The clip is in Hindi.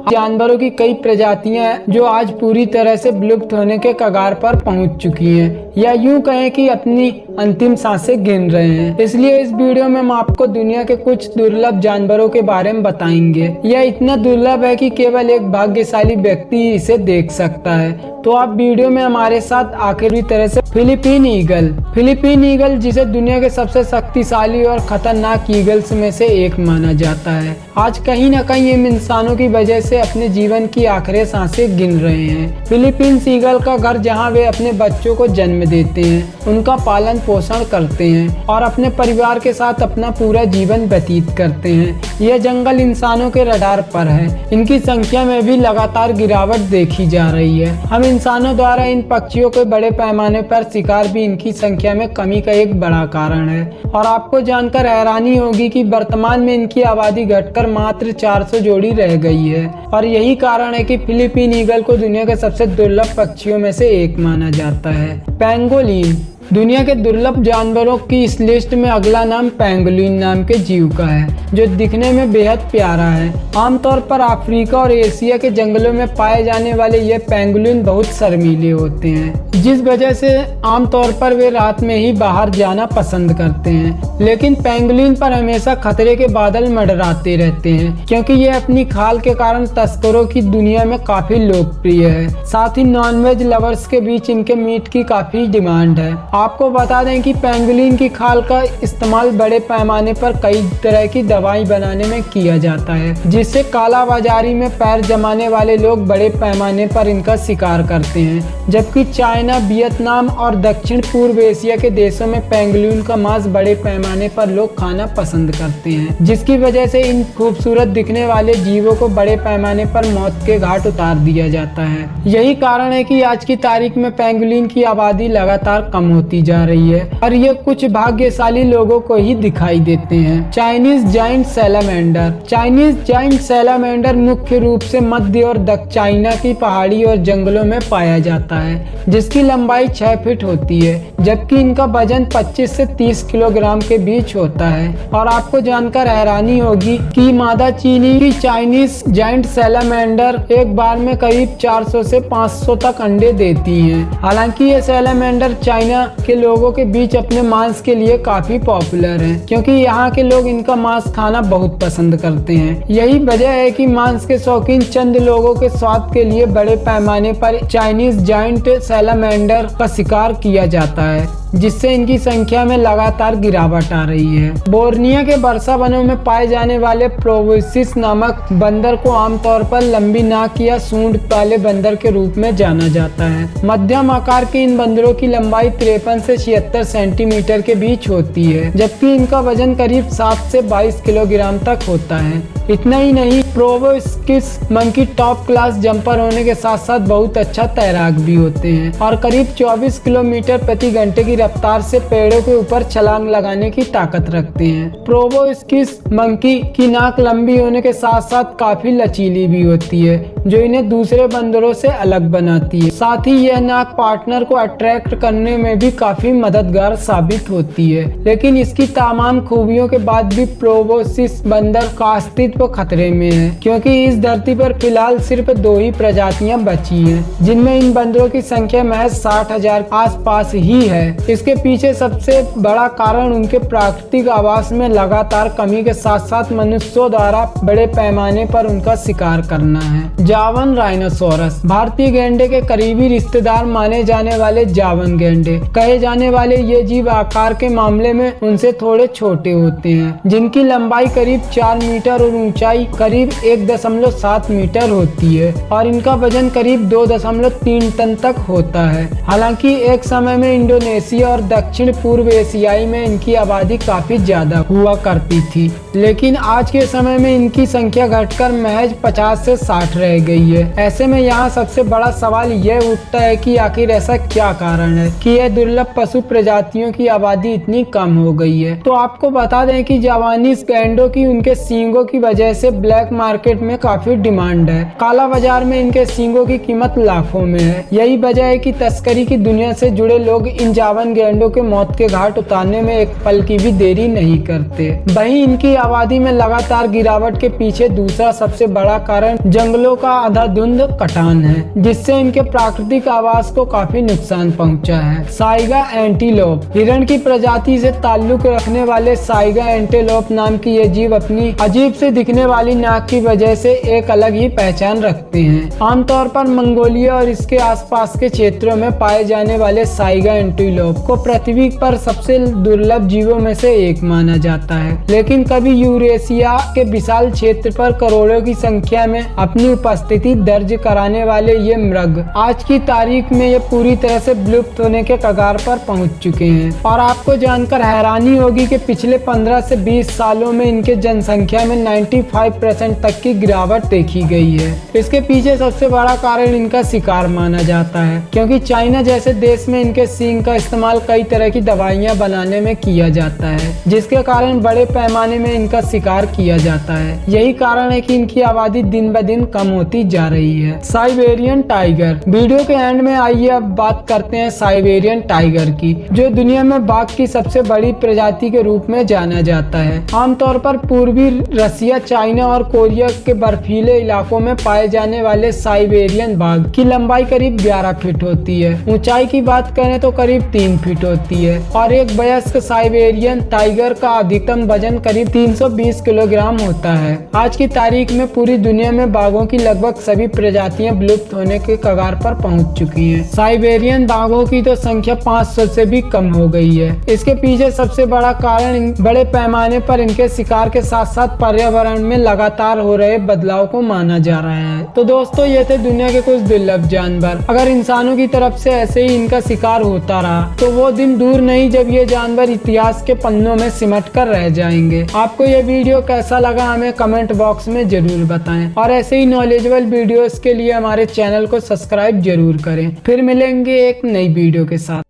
जानवरों की कई प्रजातियां हैं जो आज पूरी तरह से विलुप्त होने के कगार पर पहुंच चुकी हैं, या यूं कहें कि अपनी अंतिम सांसें गिन रहे हैं। इसलिए इस वीडियो में हम आपको दुनिया के कुछ दुर्लभ जानवरों के बारे में बताएंगे। यह इतना दुर्लभ है कि केवल एक भाग्यशाली व्यक्ति ही इसे देख सकता है। तो आप वीडियो में हमारे साथ आखिरी तरह से फिलीपीन ईगल जिसे दुनिया के सबसे शक्तिशाली और खतरनाक ईगल्स में से एक माना जाता है, आज कहीं न कहीं इन इंसानों की वजह से अपने जीवन की आखिरी सांसें गिन रहे हैं। फिलीपींस ईगल का घर जहां वे अपने बच्चों को जन्म देते हैं, उनका पालन पोषण करते हैं और अपने परिवार के साथ अपना पूरा जीवन व्यतीत करते हैं। यह जंगल इंसानों के रडार पर है। इनकी संख्या में भी लगातार गिरावट देखी जा रही है। हम इंसानों द्वारा इन पक्षियों के बड़े पैमाने पर शिकार भी इनकी संख्या में कमी का एक बड़ा कारण है। और आपको जानकर हैरानी होगी कि वर्तमान में इनकी आबादी घटकर मात्र 400 जोड़ी रह गई है। और यही कारण है कि फिलीपीन ईगल को दुनिया के सबसे दुर्लभ पक्षियों में से एक माना जाता है। पेंगोलिन दुनिया के दुर्लभ जानवरों की इस लिस्ट में अगला नाम पेंगुलिन नाम के जीव का है, जो दिखने में बेहद प्यारा है। आमतौर पर अफ्रीका और एशिया के जंगलों में पाए जाने वाले ये पेंगुलिन बहुत शर्मीले होते हैं, जिस वजह से आमतौर पर वे रात में ही बाहर जाना पसंद करते हैं। लेकिन पेंगुलिन पर हमेशा खतरे के बादल मंडराते रहते हैं, क्योंकि ये अपनी खाल के कारण तस्करों की दुनिया में काफी लोकप्रिय है। साथ ही नॉनवेज लवर्स के बीच इनके मीट की काफी डिमांड है। आपको बता दें कि पेंगुलिन की खाल का इस्तेमाल बड़े पैमाने पर कई तरह की दवाई बनाने में किया जाता है, जिससे काला बाजारी में पैर जमाने वाले लोग बड़े पैमाने पर इनका शिकार करते हैं। जबकि चाइना, वियतनाम और दक्षिण पूर्व एशिया के देशों में पेंगुलिन का मांस बड़े पैमाने पर लोग खाना पसंद करते हैं, जिसकी वजह से इन खूबसूरत दिखने वाले जीवों को बड़े पैमाने पर मौत के घाट उतार दिया जाता है। यही कारण है कि आज की तारीख में पेंगुलिन की आबादी लगातार कम होती जा रही है और ये कुछ भाग्यशाली लोगों को ही दिखाई देते हैं। चाइनीज जाइंट सैलामेंडर मुख्य रूप से मध्य और दक्षिण चाइना की पहाड़ी और जंगलों में पाया जाता है, जिसकी लंबाई 6 फीट होती है, जबकि इनका वजन 25 से 30 किलोग्राम के बीच होता है। और आपको जानकर हैरानी होगी कि मादा चीनी की चाइनीज जाइंट सैलामेंडर एक बार में करीब 400 से 500 तक अंडे देती हैं। हालांकि ये सैलामेंडर चाइना के लोगों के बीच अपने मांस के लिए काफी पॉपुलर हैं, क्योंकि यहाँ के लोग इनका मांस खाना बहुत पसंद करते हैं। यही वजह है कि मांस के शौकीन चंद लोगों के स्वाद के लिए बड़े पैमाने पर चाइनीज जाइंट सैलामेंडर का शिकार किया जाता है, जिससे इनकी संख्या में लगातार गिरावट आ रही है। बोर्नियो के वर्षा वनों में पाए जाने वाले प्रोबोसिस नामक बंदर को आमतौर पर लंबी नाक या सूंड वाले बंदर के रूप में जाना जाता है। मध्यम आकार के इन बंदरों की लंबाई 53 से 76 सेंटीमीटर के बीच होती है, जबकि इनका वजन करीब 7 से 22 किलोग्राम तक होता है। इतना ही नहीं, proboscis monkey top class jumper होने के साथ साथ बहुत अच्छा तैराक भी होते हैं और करीब 24 किलोमीटर प्रति घंटे की रफ्तार से पेड़ों के ऊपर छलांग लगाने की ताकत रखते हैं। प्रोबोस्किस मंकी की नाक लंबी होने के साथ साथ काफी लचीली भी होती है, जो इन्हें दूसरे बंदरों से अलग बनाती है। साथ ही यह नाक पार्टनर को अट्रैक्ट करने में भी काफी मददगार साबित होती है। लेकिन इसकी तमाम खूबियों के बाद भी प्रोबोसिस बंदर का अस्तित्व खतरे में है, क्योंकि इस धरती पर फिलहाल सिर्फ 2 ही प्रजातियां बची हैं, जिनमें इन बंदरों की संख्या महज 60,000 आसपास ही है। इसके पीछे सबसे बड़ा कारण उनके प्राकृतिक आवास में लगातार कमी के साथ साथ मनुष्यों द्वारा बड़े पैमाने पर उनका शिकार करना है। जावन राइनोसोरस भारतीय गैंडे के करीबी रिश्तेदार माने जाने वाले जावन गैंडे कहे जाने वाले ये जीव आकार के मामले में उनसे थोड़े छोटे होते हैं, जिनकी लंबाई करीब 4 मीटर और ऊंचाई करीब 1.7 मीटर होती है और इनका वजन करीब 2.3 टन तक होता है। हालांकि एक समय में इंडोनेशिया और दक्षिण पूर्व एशियाई में इनकी आबादी काफी ज्यादा हुआ करती थी, लेकिन आज के समय में इनकी संख्या घटकर महज 50 से 60 रह गई है। ऐसे में यहाँ सबसे बड़ा सवाल यह उठता है कि आखिर ऐसा क्या कारण है कि यह दुर्लभ पशु प्रजातियों की आबादी इतनी कम हो गई है। तो आपको बता दें कि जावानीज गैंडों की उनके सींगों की वजह वजह से ब्लैक मार्केट में काफी डिमांड है। काला बाजार में इनके सींगों की कीमत लाखों में है। यही वजह है कि तस्करी की दुनिया से जुड़े लोग इन जावन गैंडों के मौत के घाट उतारने में एक पल की भी देरी नहीं करते। वहीं इनकी आबादी में लगातार गिरावट के पीछे दूसरा सबसे बड़ा कारण जंगलों का अंधाधुंध कटान है, जिससे इनके प्राकृतिक आवास को काफी नुकसान पहुंचा है। साइगा एंटीलोप हिरण की प्रजाति से ताल्लुक रखने वाले साइगा एंटीलोप नाम की ये जीव अपनी अजीब से दिखने वाली नाक की वजह से एक अलग ही पहचान रखते हैं। आमतौर पर मंगोलिया और इसके आसपास के क्षेत्रों में पाए जाने वाले साइगा एंटीलोप को पृथ्वी पर सबसे दुर्लभ जीवों में से एक माना जाता है, लेकिन कभी यूरेशिया के विशाल क्षेत्र पर करोड़ों की संख्या में अपनी उपस्थिति दर्ज कराने वाले ये मृग आज की तारीख में ये पूरी तरह से विलुप्त होने के कगार पर पहुंच चुके हैं। और आपको जानकर हैरानी होगी कि पिछले 15 से 20 सालों में इनके जनसंख्या में 95% तक की गिरावट देखी गई है। इसके पीछे सबसे बड़ा कारण इनका शिकार माना जाता है, क्योंकि चाइना जैसे देश में इनके सींग का इस्तेमाल कई तरह की दवाइयां बनाने में किया जाता है, जिसके कारण बड़े पैमाने में इनका शिकार किया जाता है। यही कारण है कि इनकी आबादी दिन ब दिन कम होती जा रही है। Siberian tiger. वीडियो के एंड में आइए अब बात करते हैं साइबेरियन टाइगर की, जो दुनिया में बाघ की सबसे बड़ी प्रजाति के रूप में जाना जाता है। आमतौर पर पूर्वी रसिया, चाइना और कोरिया के बर्फीले इलाकों में पाए जाने वाले साइबेरियन बाघ की लंबाई करीब 11 फीट होती है। ऊंचाई की बात करें तो करीब 3 फीट होती है और एक वयस्क साइबेरियन टाइगर का अधिकतम वजन करीब 320 किलोग्राम होता है। आज की तारीख में पूरी दुनिया में बाघों की लगभग सभी प्रजातियां विलुप्त होने के कगार पर पहुंच चुकी हैं। साइबेरियन बाघों की तो संख्या 500 से भी कम हो गई है। इसके पीछे सबसे बड़ा कारण बड़े पैमाने पर इनके शिकार के साथ साथ पर्यावरण में लगातार हो रहे बदलाव को माना जा रहा है। तो दोस्तों, ये थे दुनिया के कुछ दुर्लभ जानवर। अगर इंसानों की तरफ से ऐसे ही इनका शिकार होता रहा तो वो दिन दूर नहीं जब ये जानवर इतिहास के पन्नों में सिमट कर रह जाएंगे। आपको ये वीडियो कैसा लगा हमें कमेंट बॉक्स में जरूर बताएं और ऐसे ही नॉलेजेबल वीडियोस के लिए हमारे चैनल को सब्सक्राइब जरूर करें। फिर मिलेंगे एक नई वीडियो के साथ।